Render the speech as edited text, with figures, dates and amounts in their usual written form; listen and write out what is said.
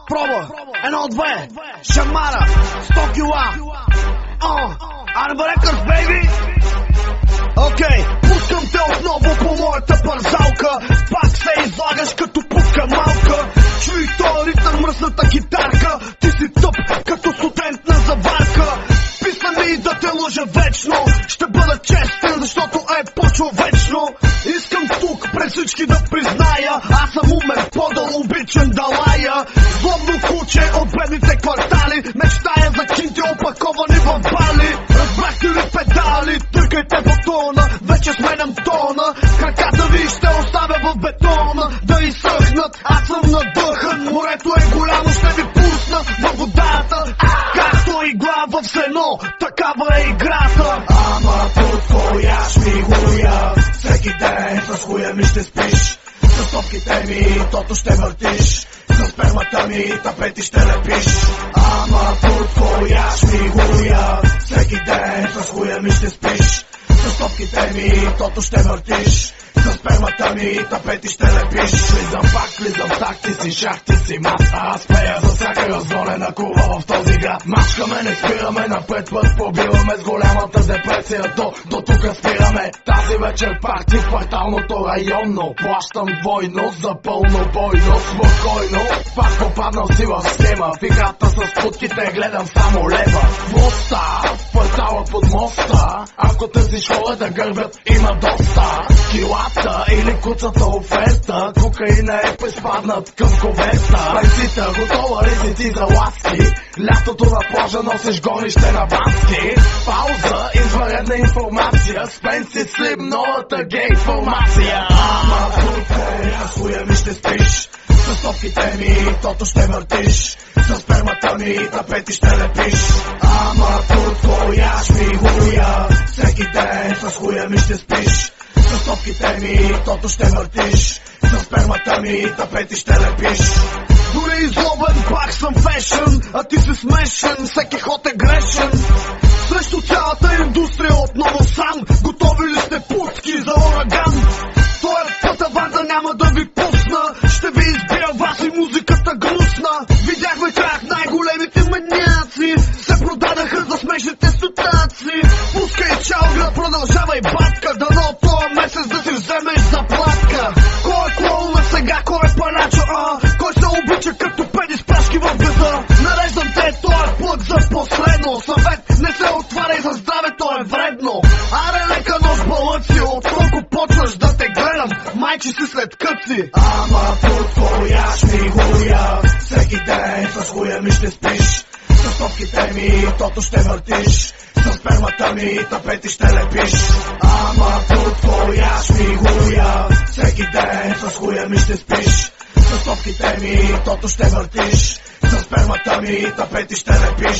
Проба, 1-2, шамара, 100 кила. Арба Рекърдс, бейби! Окей, пускам те отново по моята парзалка. Пак се излагаш като пуска малка. Чуй този ритъм, мръсната китарка. Ти си тъп, като студент на заварка. Писна ми да те лъжа вечно. Ще бъда честен, защото е по-човечно. Искам тук пред всички да призная, аз съм умен, по-да обичам да лая. Злобно куче от бедните квартали, мечтая за кинти опаковани в бали. Разбрахте ли педали, търкайте бутона, вече сменям тона. Краката ви ще оставя в бетона да изсъхнат, аз съм надъхан. Морето е голямо, ще ви пусна във водата. Както игла в сено, такава е играта. Ама под твоя шмигуя, всеки ден с хуя ми ще спиш. С топките ми тото ще въртиш, с спермата ми тапети ще лепиш. Ама под твоя шмигуя, всеки ден с хуя ми ще спиш. С топките ми тото ще въртиш, с спермата ми тапети ще лепиш. Влизам так, ти си шах, ти си мат. Аз пея за всяка разволена кула в този град. Мачкаме, не спираме, напред път побиваме с голямата депресия. До тук спираме. Тази вечер парти в кварталното районно. Плащам двойно за пълно бойно. Спокойно, пак попаднал си в схема. В играта с путките гледам само лева. Моста, в квартала под моста. Ако търсиш хора да гърбят, има доста. Килата или куцата оферта, кокаина е приспаднат към коверта. Пайсита, готова ли си ти за ласки? Лятото на плажа носиш горище на бански. Пауза, извънредна информация. Спенси слип, новата гей формация. Ама тук аз хуя ми ще спиш. С топките ми тото ще въртиш, с спермата ми тапети ще лепиш. Ама тук твоя шмигуя, всеки ден с хуя ми ще спиш. С топките ми тото ще въртиш, с спермата ми тапети ще лепиш. Дори излобен пак съм фешън, а ти си смешен, всеки ход е грешен. Срещу цялата индустрия отново сам. Готови ли сте путки за ураган? Той път аванта няма да ви пусна. Ще ви избия вас и музиката гнусна. Видяхме как най-големите маняци се продадаха за смешните стотаци. Пускай чао град, продължавай батка. Дано този месец да си вземеш заплатка. Кой е клоуна сега, кой е паначо, кой се обича като педи с прашки в газа? Нареждам те този път за последно. Съвет, не се отваряй за здравето, е вредно. Аре лека нож балъци, от колко почваш да те гледам, майчи си след къци. Ама под твоя шмигуя, всеки ден с хуя ми ще спиш. С топките ми тото ще въртиш, с спермата ми тапети ще лепиш. Ама под твоя шмигуя, всеки ден с хуя ми ще спиш. С топките ми тото ще въртиш, с спермата ми тапети ще лепиш.